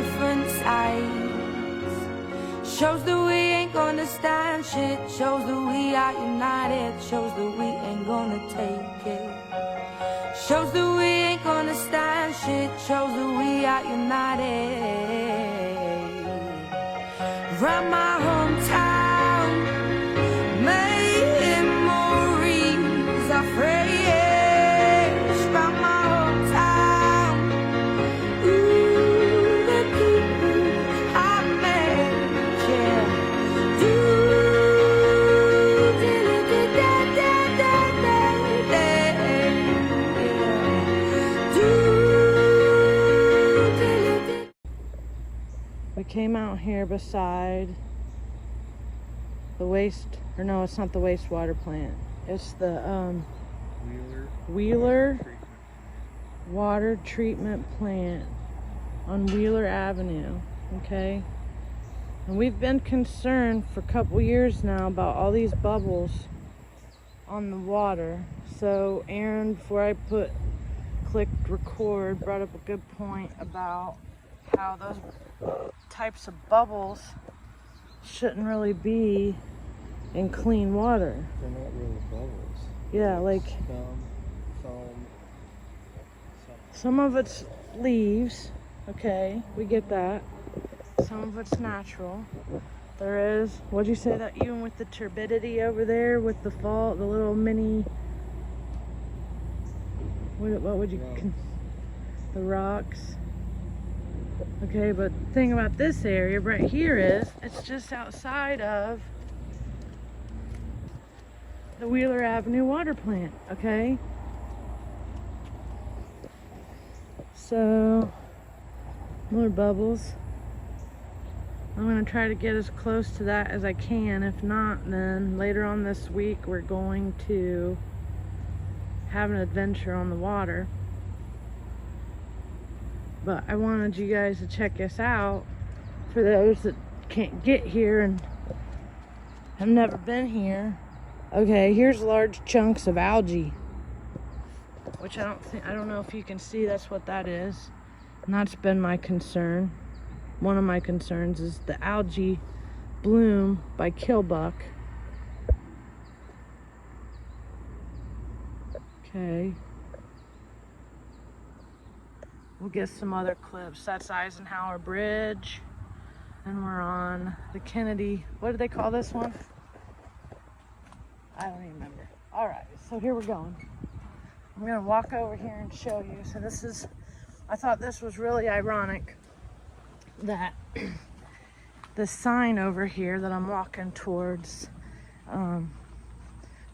different sides. Shows that we ain't gonna stand shit. Shows that we are united. Shows that we ain't gonna take it. Shows that we ain't gonna stand shit. Shows that we are united. Round my hometown, made memories are fresh. Round my hometown, ooh, the people I met, yeah. Do, We came out here beside the no, it's not the wastewater plant. It's the Wheeler water treatment plant on Wheeler Avenue, okay? And we've been concerned for a couple years now about all these bubbles on the water. So Aaron, before I clicked record, brought up a good point about how those types of bubbles shouldn't really be in clean water. They're not really bubbles. Yeah, like Foam. some of it's leaves, okay, we get that. Some of it's natural. There is, what'd you say, that even with the turbidity over there, with the fall, the little mini, what would you, the rocks. Okay, but the thing about this area right here is, it's just outside of the Wheeler Avenue water plant, okay? So, more bubbles. I'm gonna try to get as close to that as I can. If not, then later on this week, we're going to have an adventure on the water. But I wanted you guys to check us out for those that can't get here and have never been here. Okay, here's large chunks of algae, which I don't know if you can see. That's what that is. And that's been my concern. One of my concerns is the algae bloom by killbuck. Okay. We'll get some other clips. That's Eisenhower Bridge. And we're on the Kennedy. What do they call this one? I don't even remember. All right, so here we're going. I'm gonna walk over here and show you. So this is, I thought this was really ironic that the sign over here that I'm walking towards,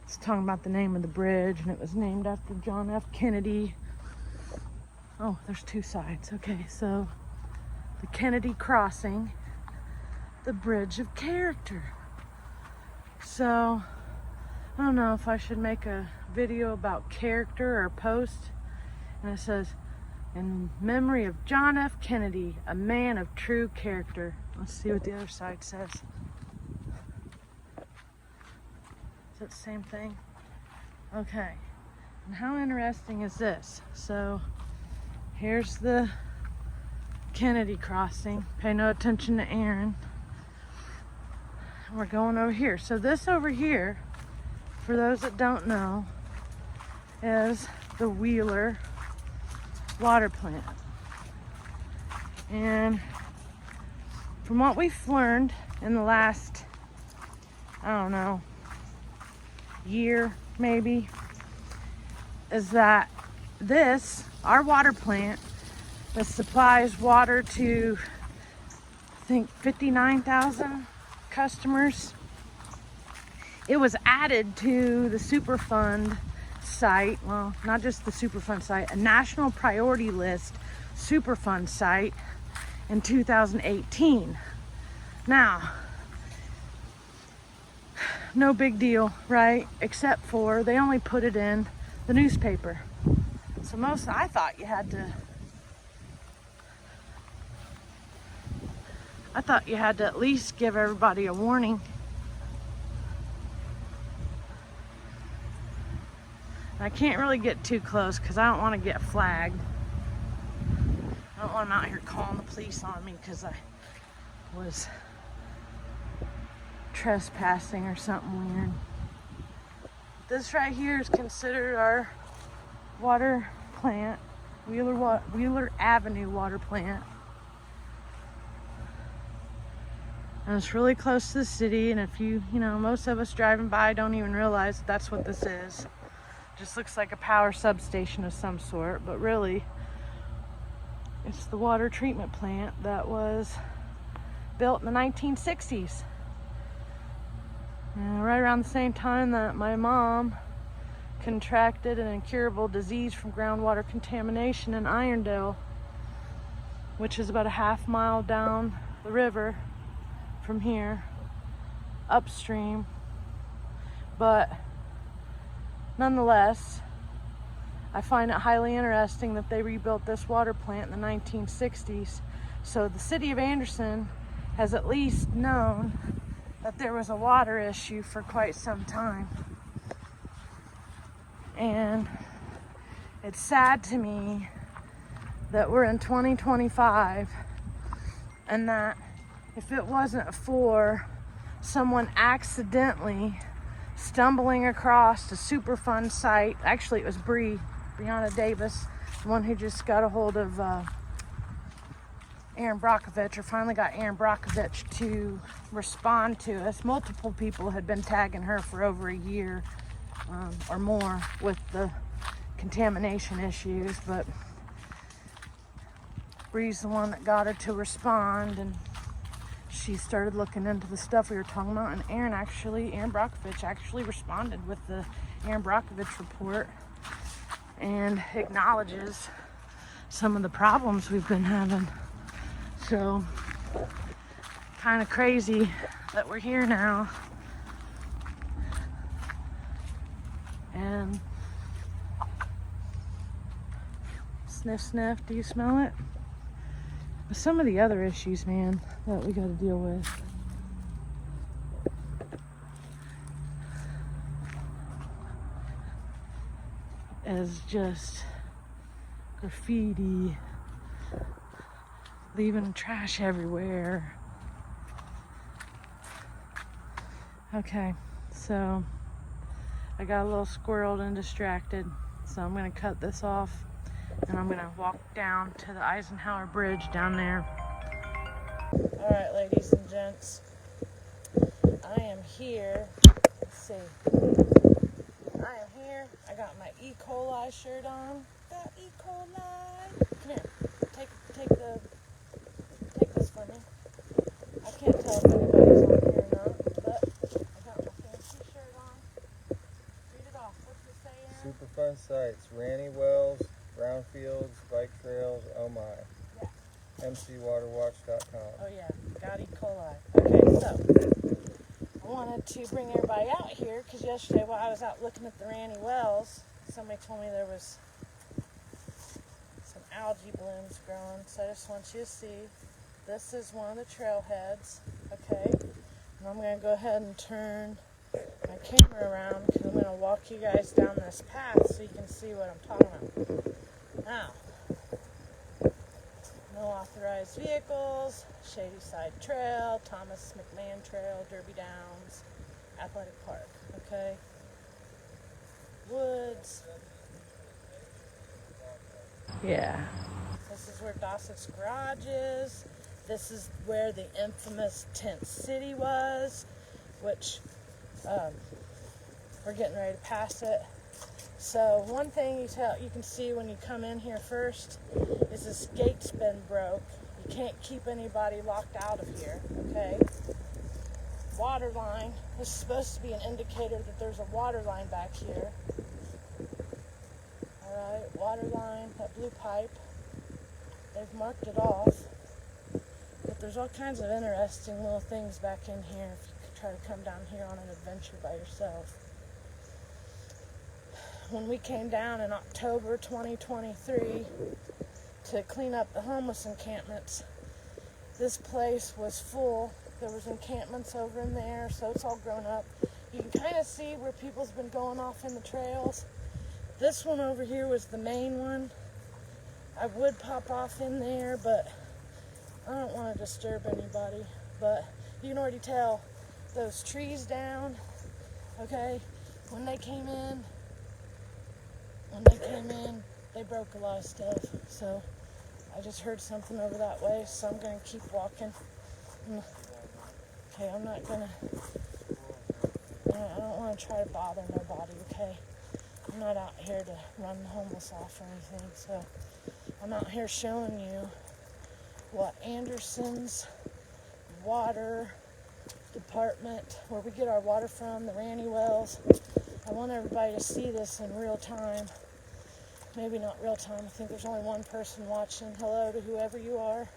it's talking about the name of the bridge, and it was named after John F. Kennedy. Oh, there's two sides. Okay, so the Kennedy crossing, the bridge of character. So I don't know if I should make a video about character or post. And it says, in memory of John F. Kennedy, a man of true character. Let's see what the other side says. Is that the same thing? Okay. And how interesting is this? So here's the Kennedy crossing. Pay no attention to Aaron. We're going over here. So this over here, for those that don't know, is the Wheeler water plant. And from what we've learned in the last, I don't know, year maybe, is that this, our water plant, that supplies water to, I think, 59,000 customers. It was added to the Superfund Site, well, not just the Superfund Site, a national priority list Superfund Site in 2018. Now, no big deal, right? Except for they only put it in the newspaper. So I thought you had to at least give everybody a warning. I can't really get too close because I don't want to get flagged. I don't want them out here calling the police on me because I was trespassing or something weird. This right here is considered our water plant, Wheeler Avenue water plant. And it's really close to the city, and if you know, most of us driving by don't even realize that's what this is. Just looks like a power substation of some sort, but really it's the water treatment plant that was built in the 1960s. And right around the same time that my mom contracted an incurable disease from groundwater contamination in Irondale, which is about a half mile down the river from here, upstream. But nonetheless, I find it highly interesting that they rebuilt this water plant in the 1960s. So the city of Anderson has at least known that there was a water issue for quite some time. And it's sad to me that we're in 2025 and that if it wasn't for someone accidentally stumbling across the Superfund Site, actually it was Brianna Davis, the one who just got a hold of Aaron Brockovich, or finally got Aaron Brockovich to respond to us. Multiple people had been tagging her for over a year or more with the contamination issues, but Bree's the one that got her to respond, and she started looking into the stuff we were talking about, and Aaron Brockovich actually responded with the Aaron Brockovich report and acknowledges some of the problems we've been having. So, kind of crazy that we're here now. And sniff, sniff, do you smell it? But some of the other issues, man, that we gotta deal with. Is just graffiti, leaving trash everywhere. Okay, so I got a little squirreled and distracted, so I'm gonna cut this off and I'm gonna walk down to the Eisenhower Bridge down there. All right, ladies and gents, I am here. Let's see. I am here. I got my E. coli shirt on. Got E. coli. Come here. Take this for me. I can't tell if anybody's on here or not, but I got my fancy shirt on. Read it off. What's it say, Aaron? Superfund Sites, Ranny Wells, Brownfields, Bike Trails, oh my. Yeah. MCWaterWatch.com. Oh yeah, got E. coli. Okay, so I wanted to bring everybody out here because yesterday while I was out looking at the Ranny Wells, somebody told me there was some algae blooms growing. So I just want you to see, this is one of the trailheads, okay? And I'm going to go ahead and turn my camera around because I'm going to walk you guys down this path so you can see what I'm talking about. Now, no authorized vehicles, Shady Side Trail, Thomas McMahon Trail, Derby Downs, Athletic Park, okay? Woods. Yeah. This is where Dossett's Garage is. This is where the infamous Tent City was, which we're getting ready to pass it. So one thing you can see when you come in here first is this gate's been broke. You can't keep anybody locked out of here, okay? Water line. This is supposed to be an indicator that there's a water line back here. Alright, water line, that blue pipe. They've marked it off. But there's all kinds of interesting little things back in here if you could try to come down here on an adventure by yourself. When we came down in October 2023 to clean up the homeless encampments, this place was full. There was encampments over in there, so it's all grown up. You can kind of see where people's been going off in the trails. This one over here was the main one. I would pop off in there, but I don't want to disturb anybody. But you can already tell those trees down, okay, when they came in, they broke a lot of stuff. So I just heard something over that way, so I'm going to keep walking. Okay, I'm not going to, I don't want to try to bother nobody, okay? I'm not out here to run the homeless off or anything, so I'm out here showing you what Anderson's water department, where we get our water from, the Ranny Wells. I want everybody to see this in real time. Maybe not real time. I think there's only one person watching. Hello to whoever you are.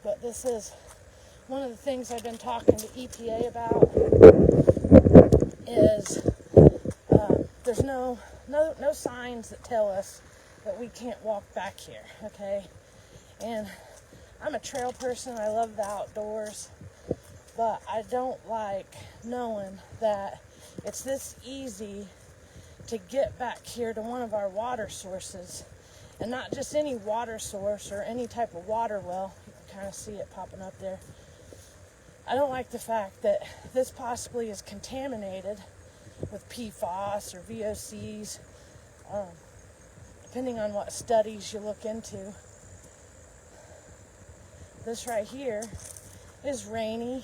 But this is one of the things I've been talking to EPA about is there's no signs that tell us that we can't walk back here, okay? And I'm a trail person. I love the outdoors, but I don't like knowing that it's this easy to get back here to one of our water sources, and not just any water source or any type of water well. You can kind of see it popping up there. I don't like the fact that this possibly is contaminated with PFAS or VOCs, depending on what studies you look into. This right here is Ranny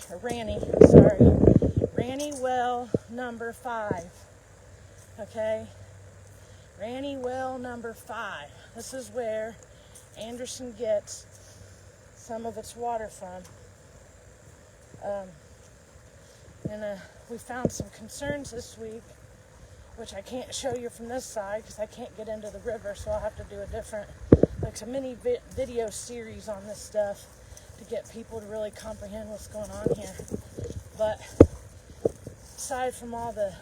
Well number 5. Okay? Ranny Well number 5. This is where Anderson gets some of its water from. We found some concerns this week, which I can't show you from this side because I can't get into the river, so I'll have to do a different, like a mini video series on this stuff to get people to really comprehend what's going on here. But aside from all the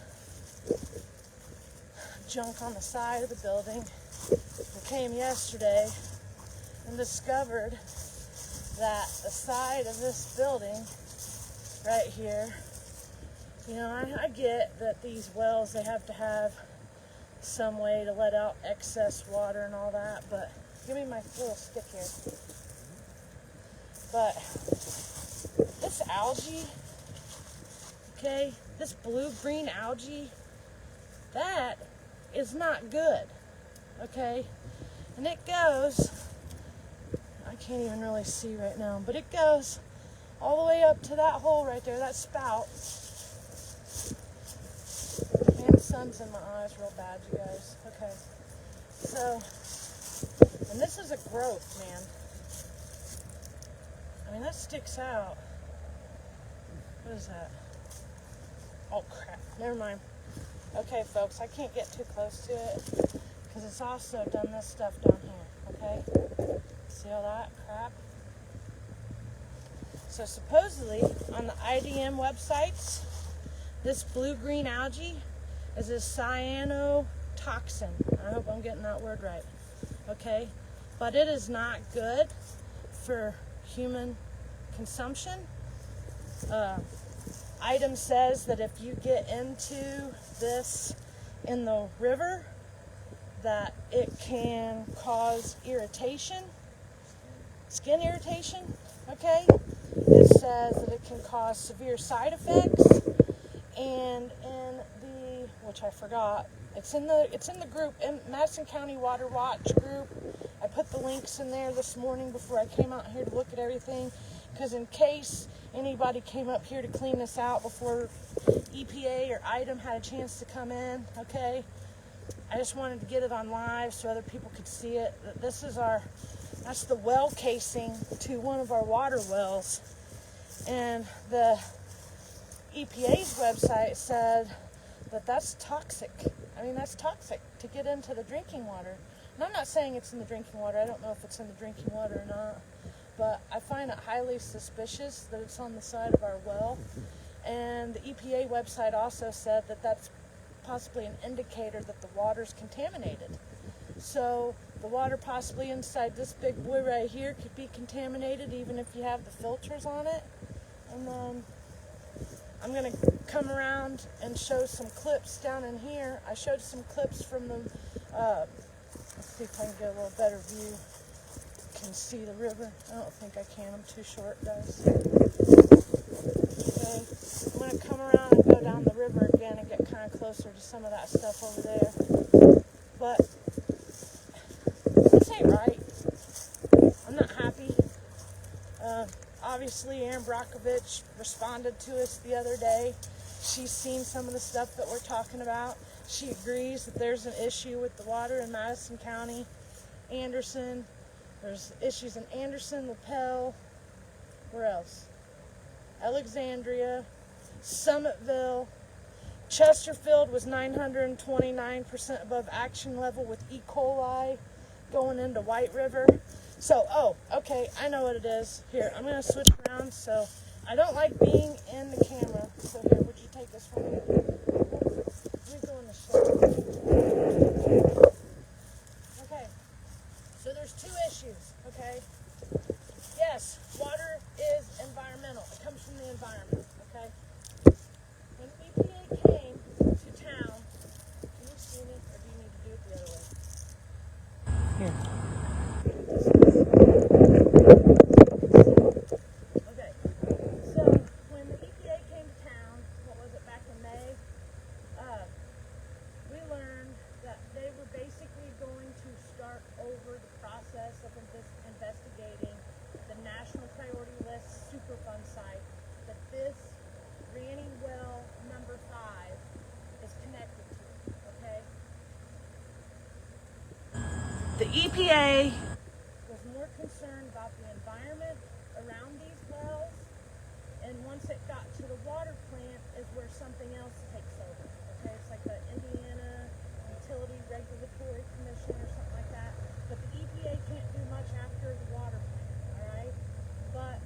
junk on the side of the building, we came yesterday and discovered that the side of this building right here, you know, I get that these wells, they have to have some way to let out excess water and all that, but give me my little stick here. But this algae, okay, this blue-green algae, that is not good, okay? And it goes, I can't even really see right now, but it goes all the way up to that hole right there, that spout. Man, the sun's in my eyes real bad, you guys. Okay. So, and this is a growth, man. I mean, that sticks out. What is that? Oh, crap. Never mind. Okay, folks, I can't get too close to it because it's also done this stuff down here, okay? See all that crap? So supposedly, on the IDM websites, this blue-green algae is a cyanotoxin. I hope I'm getting that word right, okay? But it is not good for human consumption. Item says that if you get into this in the river, that it can cause irritation, skin irritation, okay? It says that it can cause severe side effects, and in the, which I forgot, it's in the group, in Madison County Water Watch group. I put the links in there this morning before I came out here to look at everything, because in case anybody came up here to clean this out before EPA or IDEM had a chance to come in, okay? I just wanted to get it on live so other people could see it. This is that's the well casing to one of our water wells. And the EPA's website said that that's toxic. I mean, that's toxic to get into the drinking water. And I'm not saying it's in the drinking water. I don't know if it's in the drinking water or not. But I find it highly suspicious that it's on the side of our well. And the EPA website also said that that's possibly an indicator that the water's contaminated. So the water possibly inside this big boy right here could be contaminated even if you have the filters on it. And then I'm going to come around and show some clips down in here. I showed some clips from the See if I can get a little better view. Can see the river. I don't think I can. I'm too short, guys. Okay, I'm gonna come around and go down the river again and get kind of closer to some of that stuff over there. But this ain't right. I'm not happy. Obviously, Aaron Brockovich responded to us the other day. She's seen some of the stuff that we're talking about. She agrees that there's an issue with the water in Madison County, Anderson. There's issues in Anderson, LaPel, where else? Alexandria, Summitville. Chesterfield was 929% above action level with E. coli going into White River. So, oh, okay, I know what it is. Here, I'm going to switch around. So, I don't like being in the camera. So, here, would you take this from me? Let me go in the shot. Okay, so there's two issues, okay? Yes, water is environmental. It comes from the environment, okay? When EPA came to town, can you see me, or do you need to do it the other way? Here. Okay, so when the EPA came to town, what was it, back in May, we learned that they were basically going to start over the process of investigating the National Priority List Superfund Site that this Granny Well number 5 is connected to, okay? The EPA was more concerned about the environment around these wells, and once it got to the water plant is where something else takes over, okay? It's like the Indiana Utility Regulatory Commission or something like that, but the EPA can't do much after the water plant, all right? But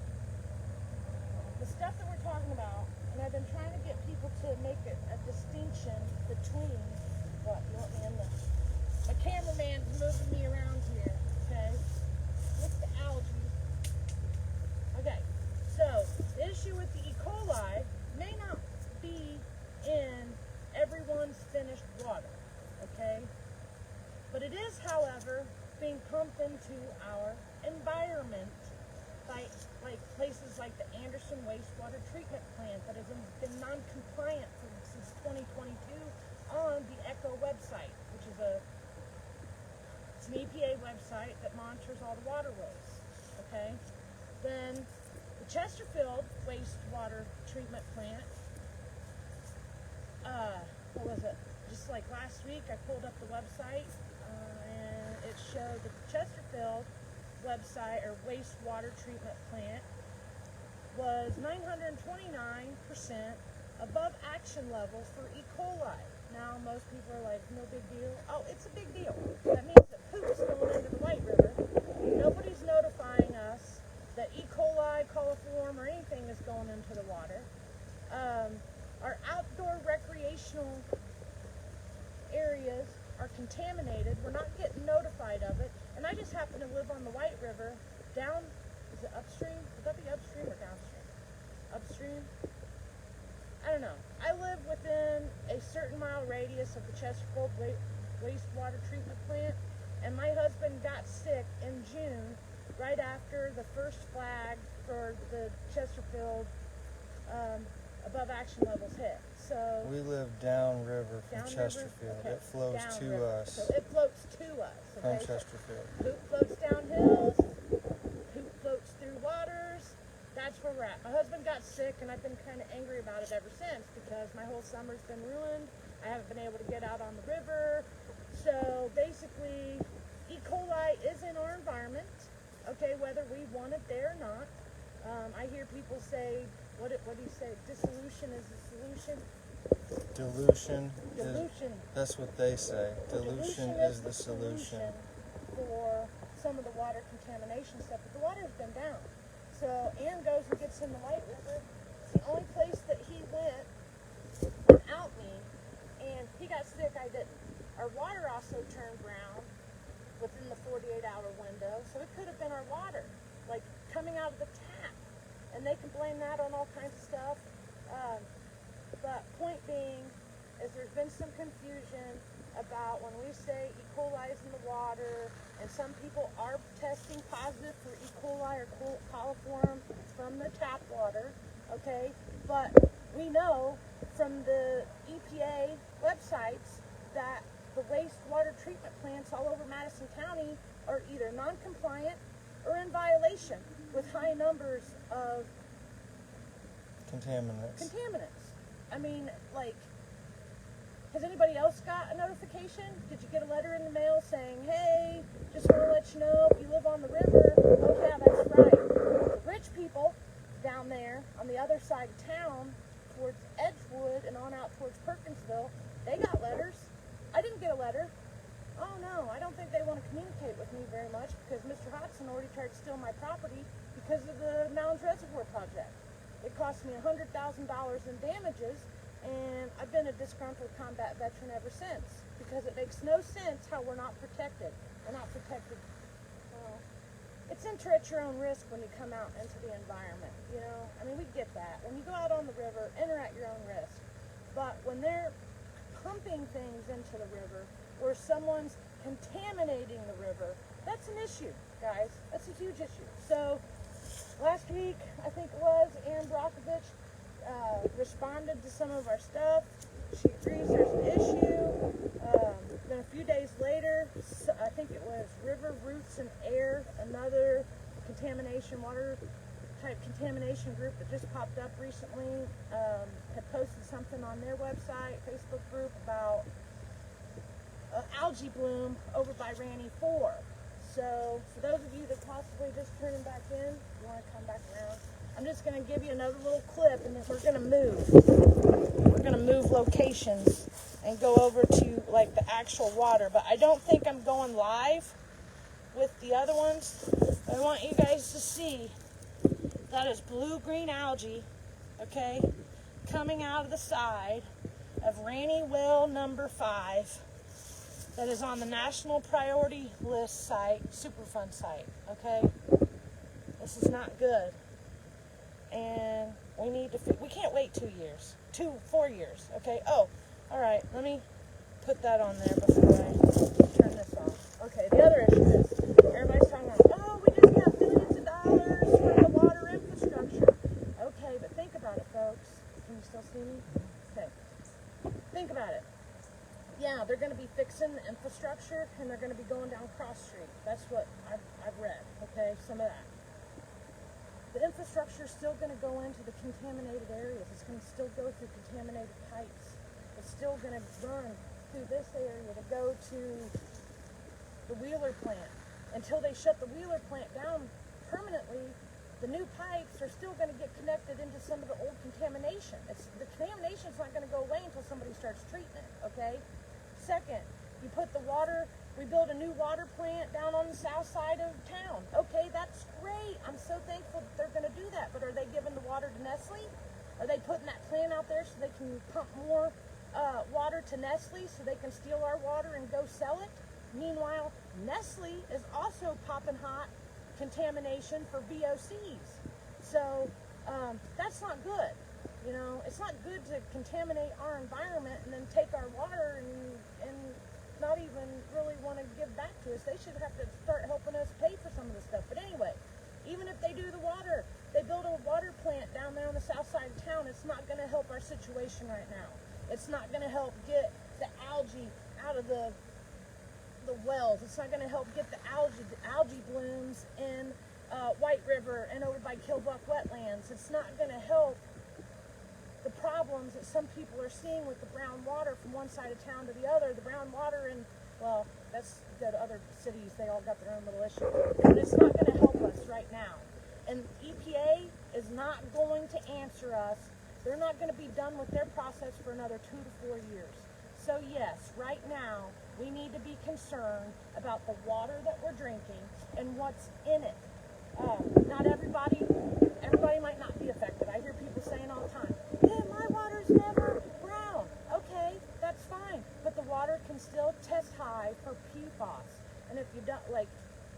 the stuff that we're talking about, and I've been trying to get people to make a distinction between, what, you want me in the, my cameraman's moving me around here, okay? With the algae. Okay, so the issue with the E. coli may not be in everyone's finished water, okay? But it is, however, being pumped into our environment by places like the Anderson wastewater treatment plant that has been non-compliant since 2022 on the ECHO website, which is it's an EPA website that monitors all the waterways, okay? Then the Chesterfield wastewater treatment plant, what was it? Just like last week, I pulled up the website, and it showed that the Chesterfield website or wastewater treatment plant was 929% above action level for E. coli. Now, most people are like, no big deal. Oh, it's a big deal. That means that poop's going into the White River. Nobody's notifying us that E. coli, coliform, or anything is going into the water. Our outdoor recreational areas are contaminated. We're not getting notified of it. And I just happen to live on the White River, down, is it upstream? Would that be upstream or downstream? Upstream? I don't know. I live within a certain mile radius of the Chesterfield wastewater treatment plant, and my husband got sick in June, right after the first flag for the Chesterfield above action levels hit. So We live downriver from Chesterfield. Okay. It flows to Downriver. us So it floats to us. from Okay? Chesterfield. Poop floats down hills, poop floats through waters. That's where we're at. My husband got sick, and I've been kind of angry about it ever since because my whole summer's been ruined. I haven't been able to get out on the river. So basically, E. coli is in our environment, okay, whether we want it there or not. I hear people say, what do you say, dissolution is the solution? Dilution. Dilution. That's what they say. Dilution is the solution. For some of the water contamination stuff, but the water's been down. So Aaron goes and gets in the White River. It's the only place that he went without me, and he got sick, I didn't. Our water also turned brown within the 48-hour window, so it could have been our water, like coming out of the tap. And they can blame that on all kinds of stuff. But point being is there's been some confusion about when we say E. coli is in the water, and some people are testing positive for E. coli or coliform from the tap water, okay? But we know from the EPA websites that the wastewater treatment plants all over Madison County are either non-compliant or in violation with high numbers of contaminants. I mean, like, has anybody else got a notification? Did you get a letter in the mail saying, hey, just want to let you know if you live on the river? Oh yeah, that's right. The rich people down there on the other side of town towards Edgewood and on out towards Perkinsville, they got letters. I didn't get a letter. Oh no, I don't think they want to communicate with me very much because Mr. Hodson already tried to steal my property because of the Mounds Reservoir project. It cost me $100,000 in damages, and I've been a disgruntled combat veteran ever since because it makes no sense how we're not protected. We're not protected. Well, it's enter at your own risk when you come out into the environment, you know? I mean, we get that. When you go out on the river, enter at your own risk. But when they're pumping things into the river or someone's contaminating the river, that's an issue, guys. That's a huge issue. So last week, I think it was, Ann Brockovich responded to some of our stuff. She agrees there's an issue. Then a few days later, I think it was River Roots and Air, another contamination, water type contamination group that just popped up recently, had posted something on their website, Facebook group about algae bloom over by Ranny 4. So for those of you that possibly just turning back in, you want to come back around, I'm just going to give you another little clip and then we're going to move. We're going to move locations and go over to like the actual water. But I don't think I'm going live with the other ones. I want you guys to see that is blue-green algae, okay, coming out of the side of Ranny Well number 5. That is on the National Priority List site, Superfund Site, okay? This is not good. And we need to, we can't wait 4 years, okay? Oh, all right, let me put that on there before I turn this off. Okay, the other issue is, everybody's talking about, oh, we just got billions of dollars for the water infrastructure. Okay, but think about it, folks. Can you still see me? Okay. Think about it. Yeah, they're going to be fixing the infrastructure, and they're going to be going down Cross Street. That's what I've read, okay, some of that. The infrastructure is still going to go into the contaminated areas. It's going to still go through contaminated pipes. It's still going to run through this area to go to the Wheeler plant. Until they shut the Wheeler plant down permanently, the new pipes are still going to get connected into some of the old contamination. The contamination's not going to go away until somebody starts treating it, okay? Second, you put the water, we build a new water plant down on the south side of town. Okay, that's great. I'm so thankful that they're going to do that. But are they giving the water to Nestle? Are they putting that plant out there so they can pump more water to Nestle so they can steal our water and go sell it? Meanwhile, Nestle is also popping hot contamination for VOCs. So that's not good. You know, it's not good to contaminate our environment and then take our water and not even really want to give back to us. They should have to start helping us pay for some of this stuff. But anyway, even if they do the water, they build a water plant down there on the south side of town, it's not going to help our situation right now. It's not going to help get the algae out of the wells. It's not going to help get the algae blooms in White River and over by Killbuck Wetlands. It's not going to help the problems that some people are seeing with the brown water from one side of town to the other. The brown water in, well, that's go to other cities. They all got their own little issue. But it's not going to help us right now. And EPA is not going to answer us. They're not going to be done with their process for another 2 to 4 years. So yes, right now, we need to be concerned about the water that we're drinking and what's in it. Not everybody might not be affected. I hear people saying all the time, hey, my water's never brown. Okay, that's fine. But the water can still test high for PFAS. And if you don't,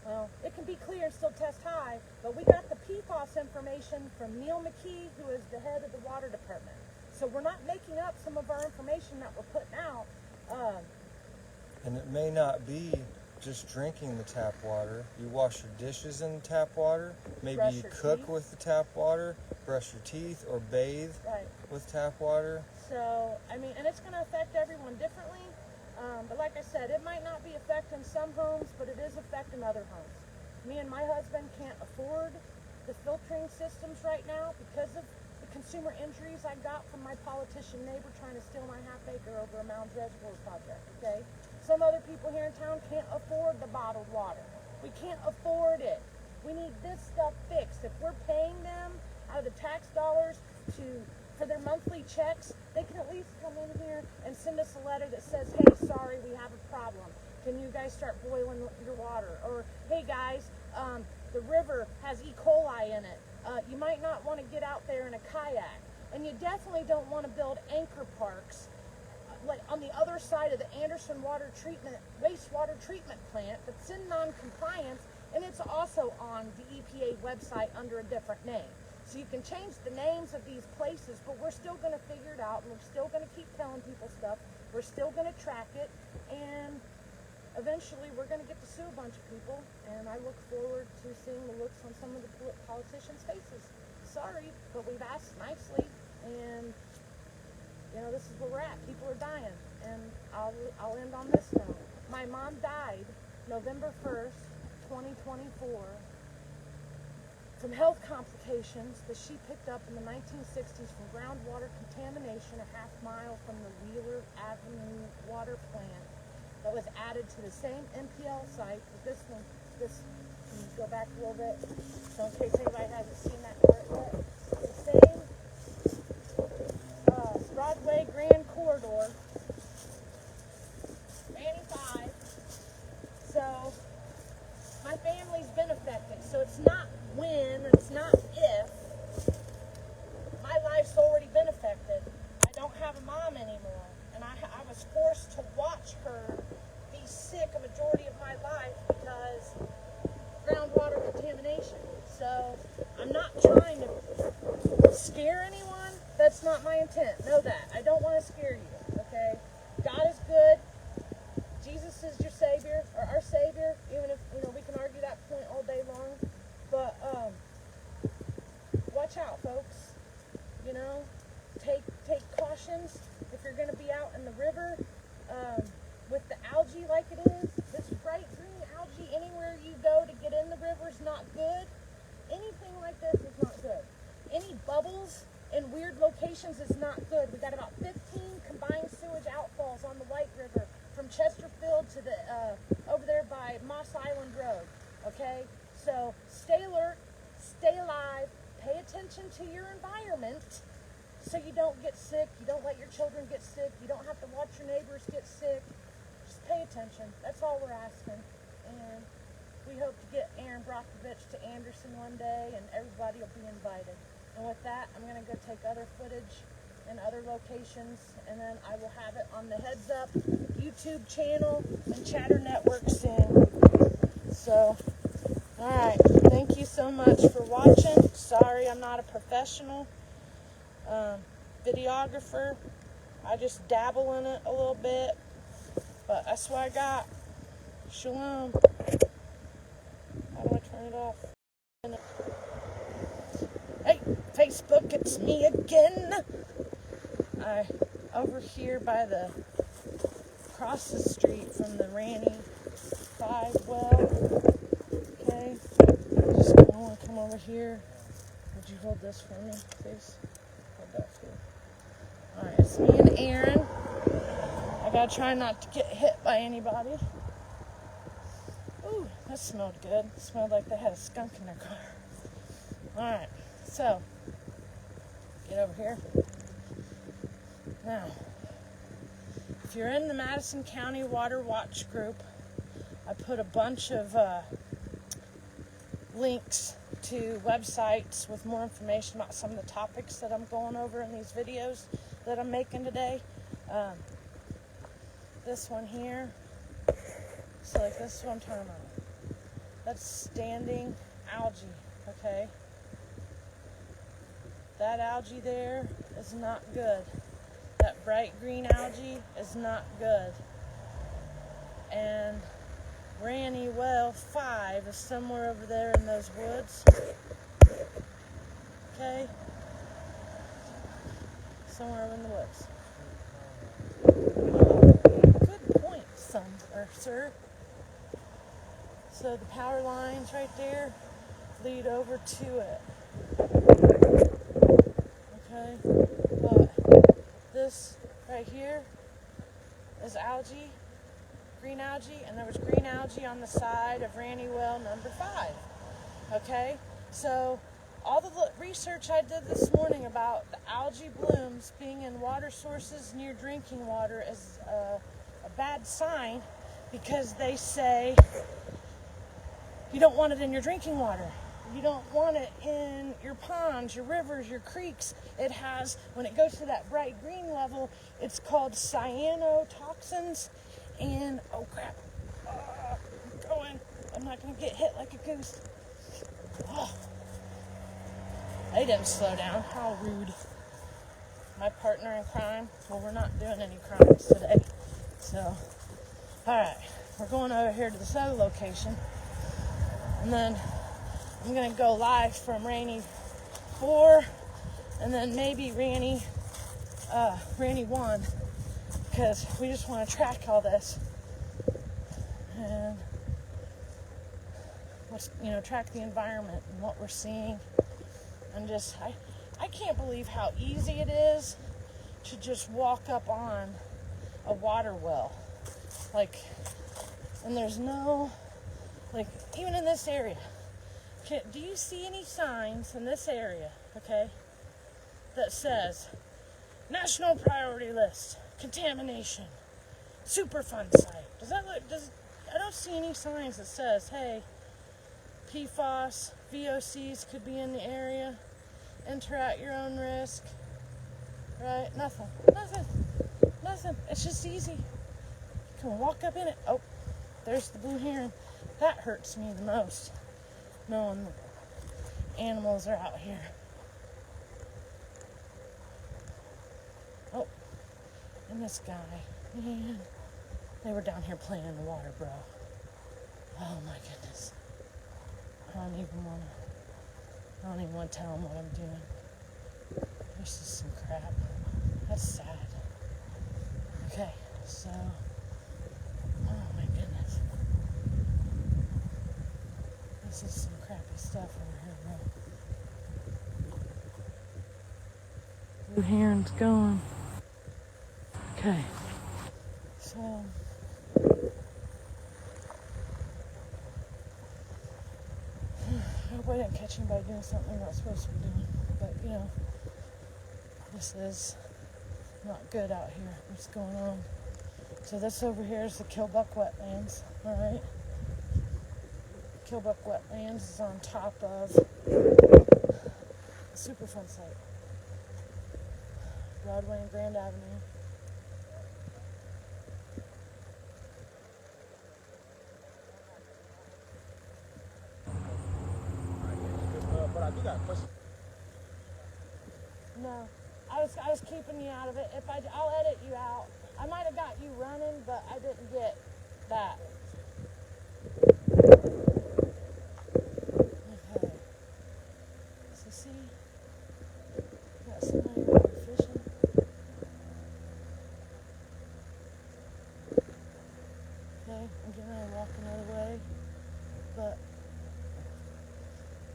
well, it can be clear and still test high, but we got the PFAS information from Neil McKee, who is the head of the water department. So we're not making up some of our information that we're putting out. And it may not be just drinking the tap water. You wash your dishes in the tap water. Maybe Brush you your cook teeth. with the tap water, brush your teeth, or bathe Right. with tap water. So, I mean, and it's going to affect everyone differently. But like I said, it might not be affecting some homes, but it is affecting other homes. Me and my husband can't afford the filtering systems right now because of the consumer injuries I got from my politician neighbor trying to steal my half-acre over a Mounds Reservoir project, okay? Some other people here in town can't afford the bottled water. We can't afford it. We need this stuff fixed. If we're paying them out of the tax dollars for their monthly checks, they can at least come in here and send us a letter that says, hey, sorry, we have a problem. Can you guys start boiling your water? Or, hey guys, the river has E. coli in it. You might not want to get out there in a kayak. And you definitely don't want to build anchor parks like on the other side of the Anderson wastewater treatment plant that's in non-compliance, and it's also on the EPA website under a different name. So you can change the names of these places, but we're still going to figure it out, and we're still going to keep telling people stuff. We're still going to track it, and eventually we're going to get to sue a bunch of people, and I look forward to seeing the looks on some of the politicians' faces. Sorry, but we've asked nicely, and you know, this is where we're at. People are dying, and I'll end on this note. My mom died November 1st, 2024, from health complications that she picked up in the 1960s from groundwater contamination a half-mile from the Wheeler Avenue water plant that was added to the same MPL site as this one. Can you go back a little bit, so in case anybody hasn't seen that part yet. The same Broadway Grand Corridor, 95. So my family's been affected. So it's not when, it's not if. My life's already been affected. I don't have a mom anymore, and I was forced to watch her be sick a majority of my life because groundwater contamination. So I'm not trying to scare anyone. That's not my intent. Know that. I don't want to scare you, okay? God is good. Jesus is your Savior, or our Savior, even if, you know, we can argue that point all day long. But, watch out, folks. You know, take cautions if you're going to be out in the river with the algae like it is. This bright green algae, anywhere you go to get in the river is not good. Anything like this is not good. Any bubbles in weird locations is not good. We got about 15 combined sewage outfalls on the White River from Chesterfield to the over there by Moss Island Road. Okay, so stay alert, stay alive, pay attention to your environment, so you don't get sick. You don't let your children get sick. You don't have to watch your neighbors get sick. Just pay attention. That's all we're asking. And we hope to get Aaron Brockovich to Anderson one day, and everybody will be invited. And with that, I'm going to go take other footage in other locations, and then I will have it on the Heads Up YouTube channel and Chatter Network soon. So, alright, thank you so much for watching. Sorry I'm not a professional videographer. I just dabble in it a little bit, but that's what I got. Shalom. How do I turn it off? Hey, Facebook, it's me again. Over here by across the street from the Ranny 5 well. Okay, just want to come over here. Would you hold this for me, please? Hold that too. Alright, it's me and Aaron. I gotta try not to get hit by anybody. Ooh, that smelled good. It smelled like they had a skunk in their car. Alright, so, get over here. Now, if you're in the Madison County Water Watch group, I put a bunch of links to websites with more information about some of the topics that I'm going over in these videos that I'm making today. This one here, so like this one, turn on. That's standing algae, okay? That algae there is not good. That bright green algae is not good. and Granny Well 5 is somewhere over there in those woods. Okay? Somewhere in the woods. Good point, sir. So the power lines right there lead over to it. Okay? But this right here is algae, green algae, and there was green algae on the side of Ranny Well number 5. Okay? So all the research I did this morning about the algae blooms being in water sources near drinking water is a bad sign, because they say you don't want it in your drinking water. You don't want it in your ponds, your rivers, your creeks. It has, when it goes to that bright green level, it's called cyanotoxins. And, oh crap, I'm going. I'm not going to get hit like a goose. Oh. They didn't slow down. How rude. My partner in crime. Well, we're not doing any crimes today. So, alright. We're going over here to this other location. And then I'm going to go live from Rainy 4. And then maybe Rainy 1. Because we just want to track all this. And track the environment and what we're seeing. And just, I can't believe how easy it is to just walk up on a water well. Like, and there's no, like, even in this area. Do you see any signs in this area, okay, that says National Priority List, Contamination, Superfund Site? I don't see any signs that says, hey, PFAS, VOCs could be in the area. Enter at your own risk. Right? Nothing. It's just easy. You can walk up in it. Oh, there's the blue heron. That hurts me the most, knowing the animals are out here. Oh, and this guy. Man, they were down here playing in the water, bro. Oh my goodness. I don't even want to tell them what I'm doing. This is some crap. That's sad. Okay, so, oh my goodness. This is some crappy stuff over here, bro. Blue heron's going. Okay, so, I hope I didn't catch anybody doing something they're not supposed to be doing. But, this is not good out here. What's going on? So this over here is the Killbuck Wetlands. Alright? Killbuck Wetlands is on top of the Superfund Site. Broadway and Grand Avenue. But I do got a question. No, I was keeping you out of it. I'll edit you out. I might have got you running, but I didn't get that. Okay. So see, got somebody over fishing. Okay, I'm getting ready to walk another way, but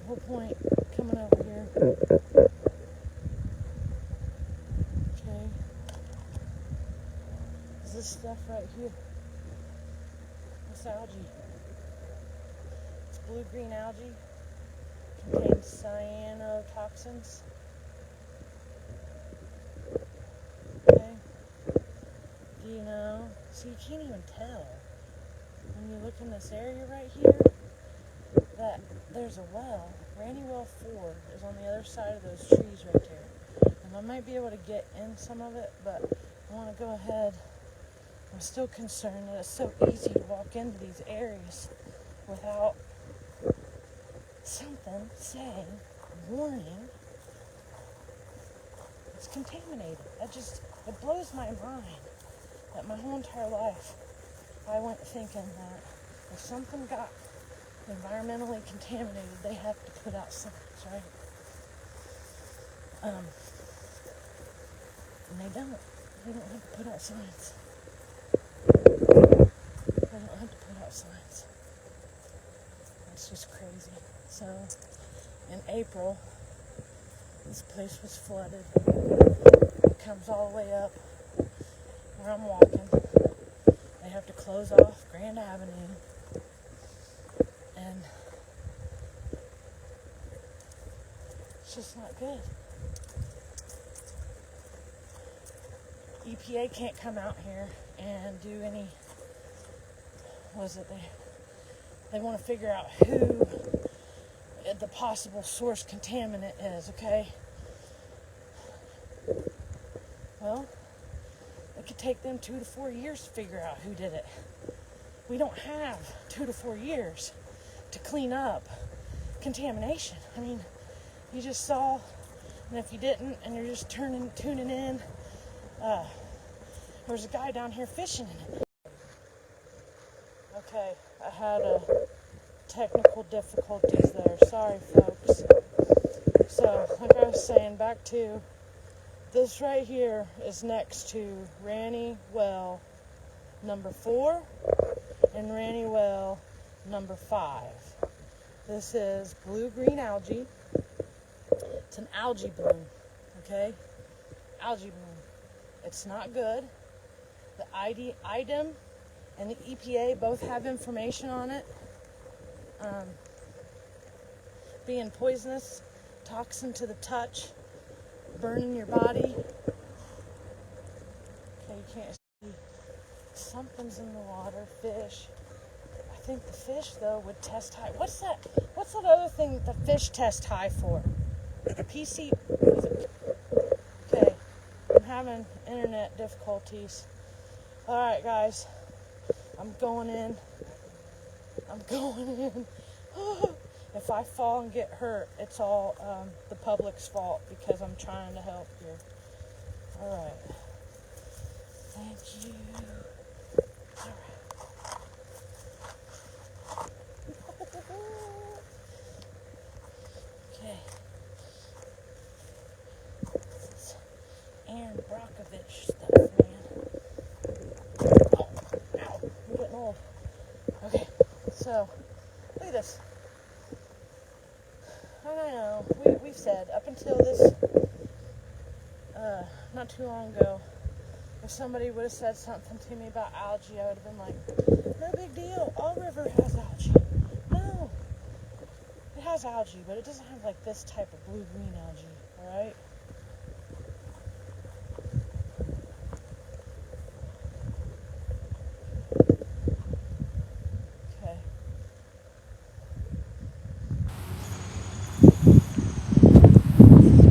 the whole point coming over here. Okay. Is this stuff right here? This algae. It's blue-green algae. Contains cyanotoxins. Okay. Do you know? See, you can't even tell when you look in this area right here that there's a well. Randy Well 4 is on the other side of those trees right there. And I might be able to get in some of it, but I want to go ahead. I'm still concerned that it's so easy to walk into these areas without something saying, warning, it's contaminated. It blows my mind that my whole entire life I went thinking that if something got environmentally contaminated, they have to put out signs, right? And they don't. They don't have to put out signs. They don't have to put out signs. It's just crazy. So, in April, this place was flooded. It comes all the way up where I'm walking. They have to close off Grand Avenue. And it's just not good. EPA can't come out here and do any, they want to figure out who the possible source contaminant is, okay? Well, it could take them 2 to 4 years to figure out who did it. We don't have 2 to 4 years to clean up contamination. I mean, you just saw, and if you didn't, and you're just tuning in, there's a guy down here fishing in it. Okay, I had technical difficulties there. Sorry, folks. So, like I was saying, back to this right here is next to Ranny Well number 4 and Ranny Well number 5. This is blue-green algae. It's an algae bloom, okay? Algae bloom. It's not good. The IDEM and the EPA both have information on it. Being poisonous, toxin to the touch, burning your body. Okay, you can't see. Something's in the water, fish. I think the fish, though, would test high. What's that other thing that the fish test high for? PC. Okay, I'm having internet difficulties. Alright, guys. I'm going in. If I fall and get hurt, it's all the public's fault because I'm trying to help here. Alright. Thank you. Okay. This is Aaron Brockovich stuff, man. Oh, ow. I'm getting old. Okay. So, look at this. I don't know. We've said up until this, not too long ago, if somebody would have said something to me about algae, I would have been like, no big deal. All river has algae. No. It has algae, but it doesn't have like this type of blue-green algae, alright? Okay.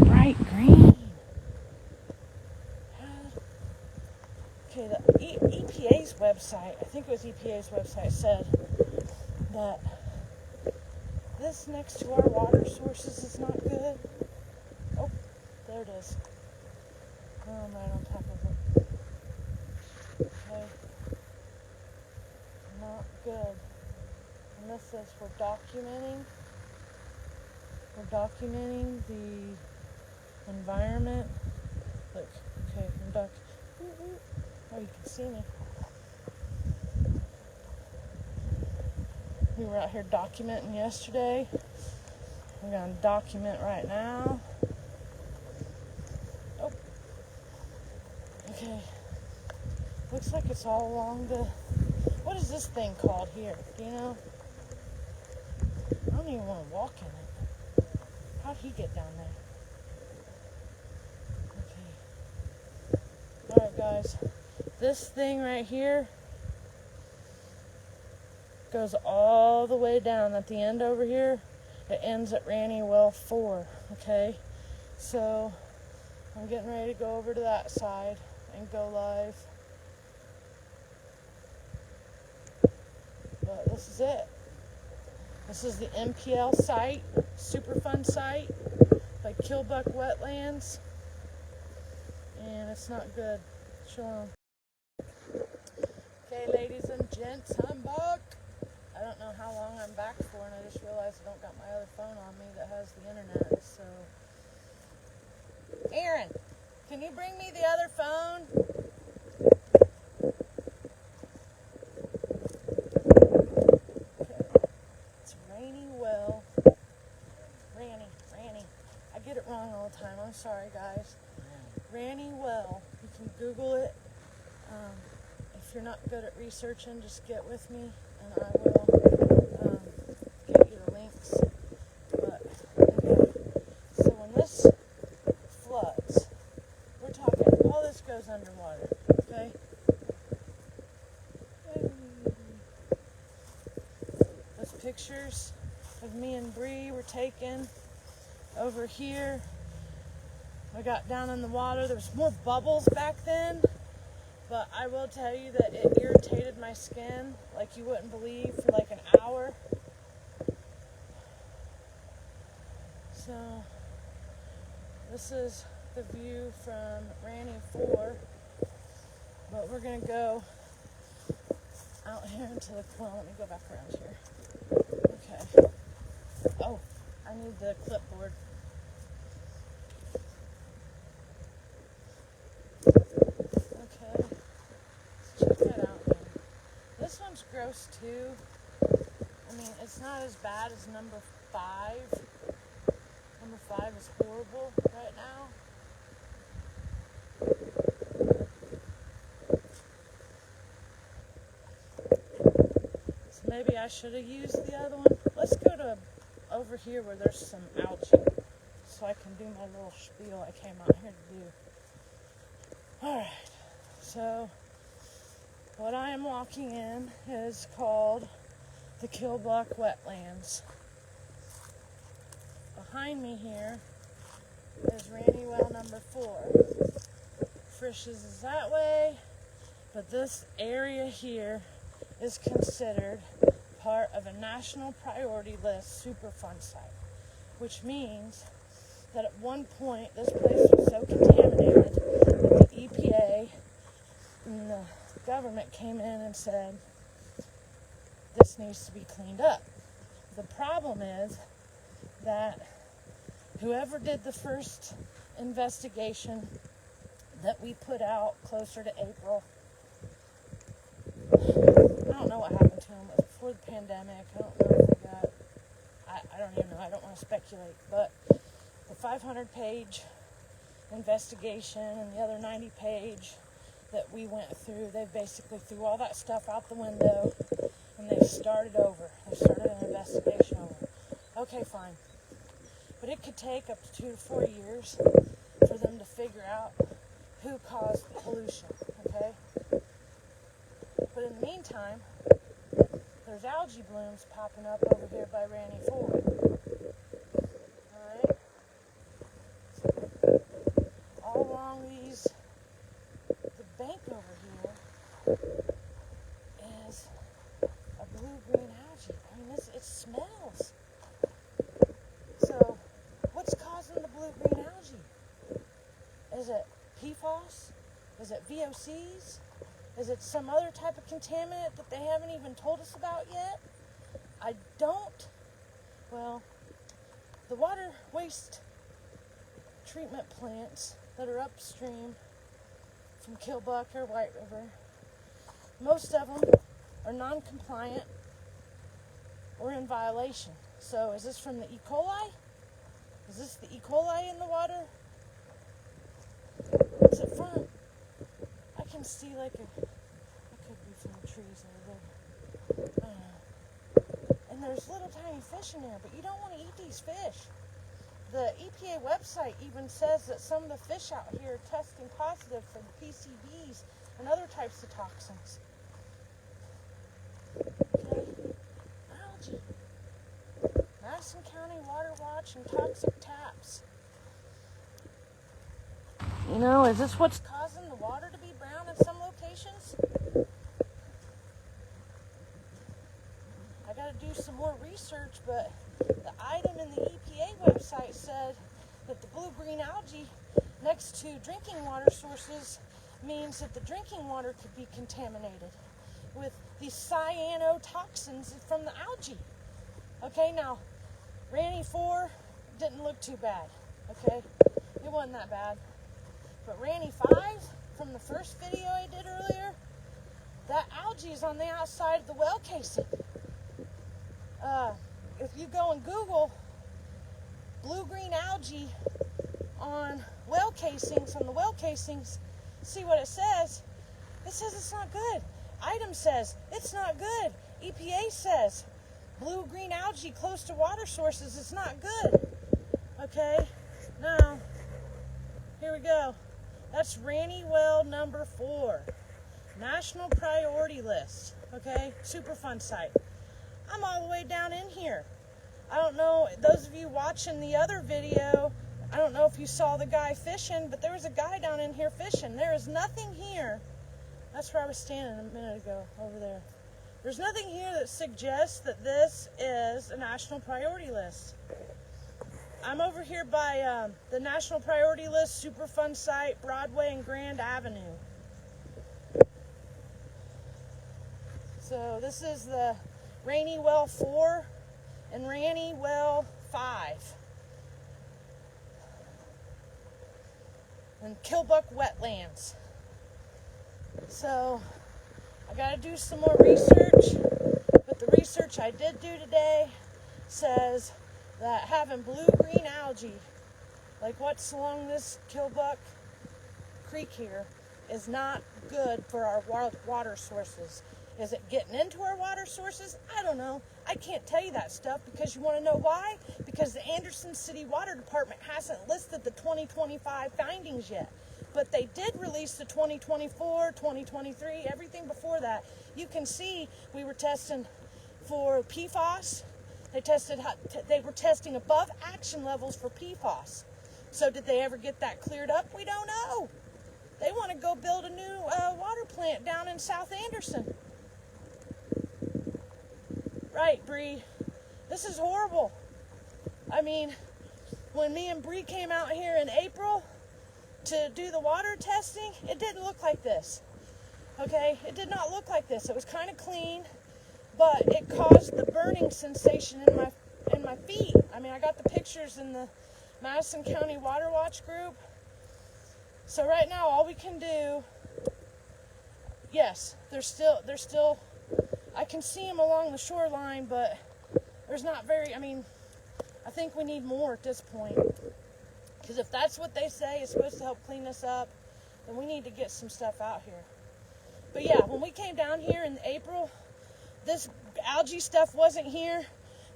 Bright green. Okay, the EPA's website, I think it was EPA's website, said that this next to our water sources is not good. Oh, there it is. Oh, I'm right on top of it. Okay. Not good. And this says we're documenting the environment. Look, okay, oh, you can see me. We were out here documenting yesterday. We're going to document right now. Oh. Okay. Looks like it's all along the... What is this thing called here? Do you know? I don't even want to walk in it. How'd he get down there? Okay. Alright, guys. This thing right here goes all the way down at the end over here. It ends at Ranny Well 4, okay? So, I'm getting ready to go over to that side and go live. But this is it. This is the MPL site, Superfund Site by Killbuck Wetlands. And it's not good. Shalom. Okay, ladies and gents, I'm back. I don't know how long I'm back for, and I just realized I don't got my other phone on me that has the internet, so. Aaron, can you bring me the other phone? Okay. It's Rainy Well. Ranny. I get it wrong all the time. I'm sorry, guys. Ranny Well. You can Google it. If you're not good at researching, just get with me, and I will get you the links. But anyway, so when this floods, we're talking all this goes underwater. Okay. Those pictures of me and Bree were taken over here. I got down in the water. There was more bubbles back then, but I will tell you that it irritated my skin like you wouldn't believe for like an hour. So this is the view from Ranny 4, but we're gonna go out here into the, well, let me go back around here. Okay. Oh, I need the clipboard. Okay. Check that out, man. This one's gross too. I mean, it's not as bad as number 5. Number 5 is horrible right now. So maybe I should have used the other one. Let's go to over here where there's some algae so I can do my little spiel I came out here to do. Alright, so what I am walking in is called the Killblock Wetlands. Behind me here is Ranny Well number 4. Frisch's is that way, but this area here is considered part of a national priority list Superfund Site, which means that at one point this place was so contaminated that the EPA and the government came in and said, this needs to be cleaned up. The problem is that whoever did the first investigation that we put out closer to April, I don't know what happened to them. It was before the pandemic. I don't know if they got, I don't even know. I don't want to speculate. But the 500-page investigation and the other 90-page that we went through, they basically threw all that stuff out the window and they started over. They started an investigation over. Okay, fine. But it could take up to 2 to 4 years for them to figure out who caused the pollution, okay? But in the meantime, there's algae blooms popping up over here by Ranny 4. Alright? All along the bank over here is a blue-green algae. I mean, it smells. So, what's causing the blue-green algae? Is it PFAS? Is it VOCs? Is it some other type of contaminant that they haven't even told us about yet? I don't. Well, the water waste treatment plants that are upstream from Killbuck or White River, most of them are non-compliant or in violation. So is this from the E. coli? Is this the E. coli in the water? What's it from? I can see like it could be from the trees over there. I don't know. And there's little tiny fish in there, but you don't want to eat these fish. The EPA website even says that some of the fish out here are testing positive for the PCBs and other types of toxins. Okay? Algae. Madison County Water Watch and toxic taps. You know, is this what's causing the water to be brown in some locations? I got to do some more research, but the item in the EPA website said that the blue-green algae next to drinking water sources means that the drinking water could be contaminated with these cyanotoxins from the algae. Okay, now, Ranny 4 didn't look too bad, okay? It wasn't that bad. But Ranny 5, from the first video I did earlier, that algae is on the outside of the well casing. If you go and Google blue-green algae on well casings, on the well casings, see what it says. It says it's not good. Item says it's not good. EPA says blue-green algae close to water sources is not good. Okay, now, here we go. That's Ranny well number 4. National priority list, okay? Superfund Site. I'm all the way down in here. I don't know, those of you watching the other video, I don't know if you saw the guy fishing, but there was a guy down in here fishing. There is nothing here. That's where I was standing a minute ago, over there. There's nothing here that suggests that this is a national priority list. I'm over here by the national priority list Superfund Site, Broadway and Grand Avenue. So this is the Ranny Well 4 and Ranny Well 5. And Killbuck Wetlands. So I gotta do some more research, but the research I did do today says that having blue-green algae, like what's along this Killbuck Creek here, is not good for our water sources. Is it getting into our water sources? I don't know. I can't tell you that stuff because you want to know why? Because the Anderson City Water Department hasn't listed the 2025 findings yet. But they did release the 2024, 2023, everything before that. You can see we were testing for PFAS. They were testing above action levels for PFAS. So did they ever get that cleared up? We don't know. They want to go build a new water plant down in South Anderson. Right, Bree. This is horrible. I mean, when me and Bree came out here in April to do the water testing, it didn't look like this. Okay? It did not look like this. It was kind of clean, but it caused the burning sensation in my feet. I mean, I got the pictures in the Madison County Water Watch group. So right now, all we can do, yes, there's still, I can see them along the shoreline, but there's not very, I mean, I think we need more at this point. Because if that's what they say is supposed to help clean this up, then we need to get some stuff out here. But yeah, when we came down here in April, this algae stuff wasn't here.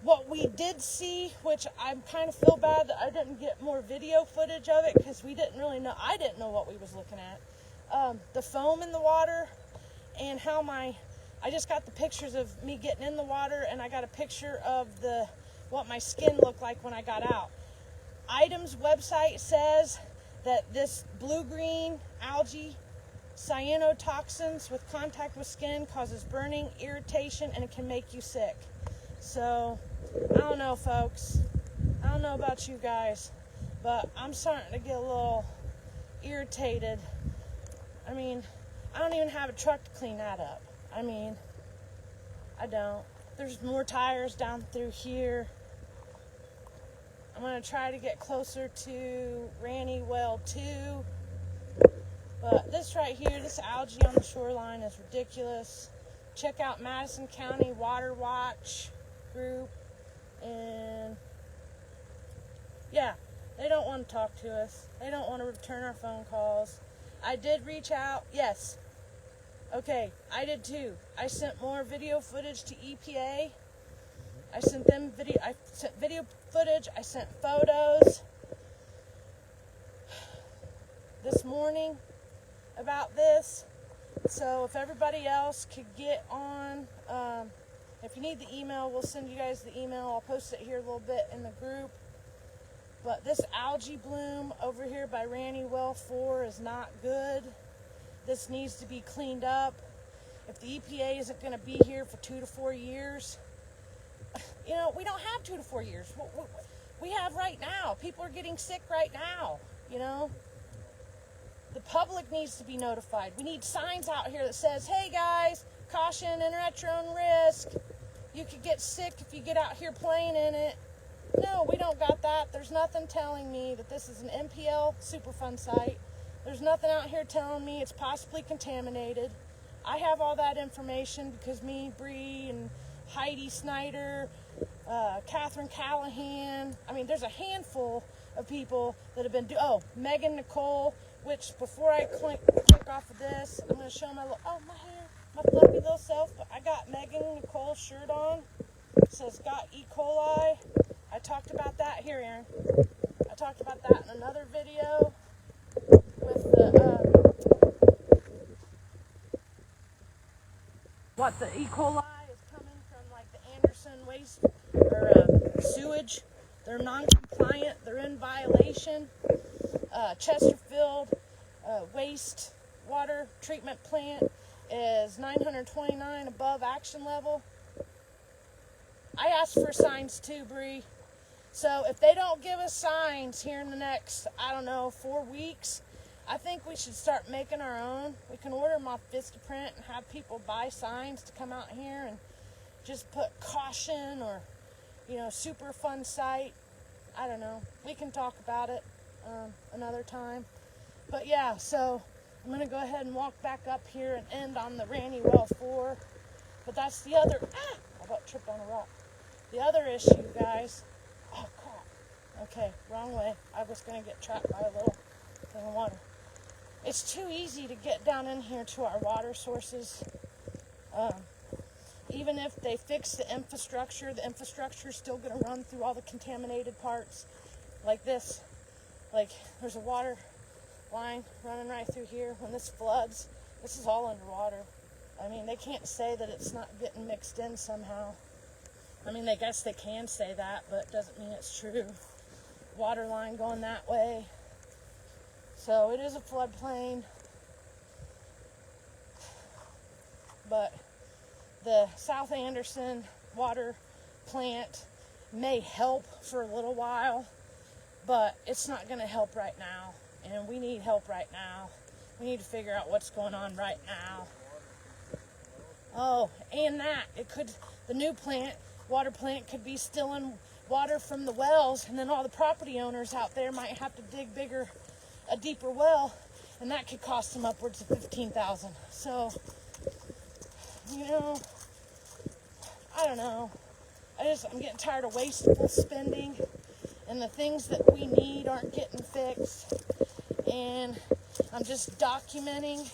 What we did see, which I kind of feel bad that I didn't get more video footage of it because we didn't really know, I didn't know what we was looking at. The foam in the water and how I just got the pictures of me getting in the water, and I got a picture of what my skin looked like when I got out. Item's website says that this blue-green algae, cyanotoxins with contact with skin causes burning, irritation, and it can make you sick. So, I don't know, folks. I don't know about you guys, but I'm starting to get a little irritated. I mean, I don't even have a truck to clean that up. I mean, I don't. There's more tires down through here. I'm going to try to get closer to Ranny Well 2. But this right here, this algae on the shoreline is ridiculous. Check out Madison County Water Watch group. And yeah, they don't want to talk to us. They don't want to return our phone calls. I did reach out. Yes. Okay, I did too. I sent more video footage to EPA. I sent them video footage. I sent photos this morning about this. So if everybody else could get on, if you need the email, we'll send you guys the email. I'll post it here a little bit in the group. But this algae bloom over here by Ranny Well 4 is not good. This needs to be cleaned up. If the EPA isn't going to be here for 2 to 4 years, you know, we don't have 2 to 4 years. We have right now. People are getting sick right now, you know. The public needs to be notified. We need signs out here that says, hey guys, Caution, enter at your own risk. You could get sick if you get out here playing in it. No, we don't got that. There's nothing telling me that this is an MPL Superfund site. There's nothing out here telling me it's possibly contaminated. I have all that information because me, Bree, and Heidi Snyder, Catherine Callahan. I mean, there's a handful of people that have been Megan Nicole, which before I click off of this, I'm going to show my my hair, my fluffy little self, but I got Megan Nicole's shirt on. It says got E. coli. I talked about that here, Aaron. I talked about that in another video with the E. coli is coming from like the Anderson waste or sewage. They're non-compliant. They're in violation. Chesterfield waste water treatment plant is 929 above action level. I asked for signs too, Bree. So if they don't give us signs here in the next, 4 weeks, I think we should start making our own. We can order them off Vistaprint and have people buy signs to come out here and just put caution or, Superfund Site. I don't know. We can talk about it another time. But yeah, so I'm going to go ahead and walk back up here and end on the Ranny Well 4. But that's the other, I about tripped on a rock. The other issue, guys, oh crap, okay, wrong way. I was going to get trapped by a little thing of water. It's too easy to get down in here to our water sources. Even if they fix the infrastructure is still going to run through all the contaminated parts like this. Like there's a water line running right through here. When this floods, this is all underwater. I mean, they can't say that it's not getting mixed in somehow. I mean, I guess they can say that, but it doesn't mean it's true. Water line going that way. So it is a floodplain. But the South Anderson water plant may help for a little while, but it's not going to help right now. And we need help right now. We need to figure out what's going on right now. Oh, and the new water plant could be stealing water from the wells, and then all the property owners out there might have to dig a deeper well, and that could cost them upwards of $15,000. So, I don't know. I'm getting tired of wasteful spending, and the things that we need aren't getting fixed. And I'm just documenting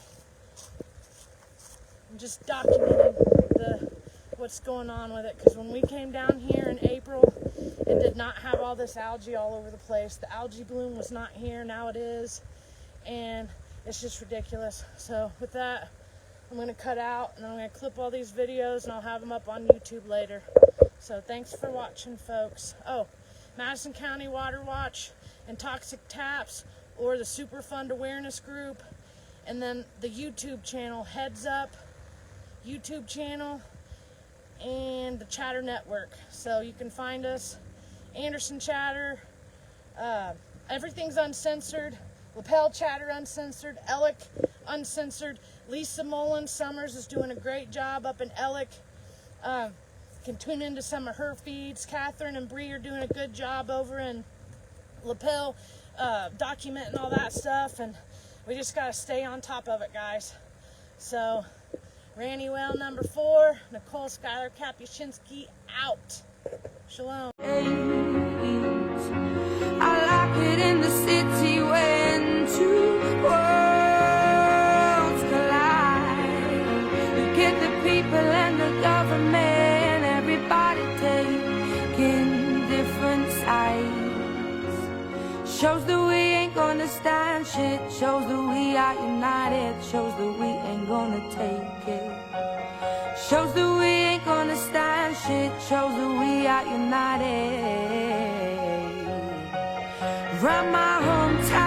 what's going on with it, because when we came down here in April, it did not have all this algae all over the place. The algae bloom was not here, now it is, and it's just ridiculous. So with that, I'm going to cut out, and then I'm going to clip all these videos, and I'll have them up on YouTube later. So thanks for watching, folks. Oh, Madison County Water Watch and Toxic Taps, or the Superfund Awareness Group, and then the YouTube channel, Heads Up YouTube channel, and the Chatter Network. So you can find us, Anderson Chatter, everything's uncensored, Lapel Chatter uncensored, Ellick uncensored. Lisa Mullen Summers is doing a great job up in Ellick. Can tune into some of her feeds. Catherine and Bree are doing a good job over in Lapel, documenting all that stuff, and we just got to stay on top of it, guys. So, Ranny Well number 4, Nicole Skylar Kapuscinski out. Shalom. I like it in the city when two worlds collide. You get the people and the government, everybody taking different sides. Shows that we ain't gonna stand shit, shows that we are united, shows that we ain't gonna take it. Shows that we ain't gonna stand shit, shows that we are united. Around my hometown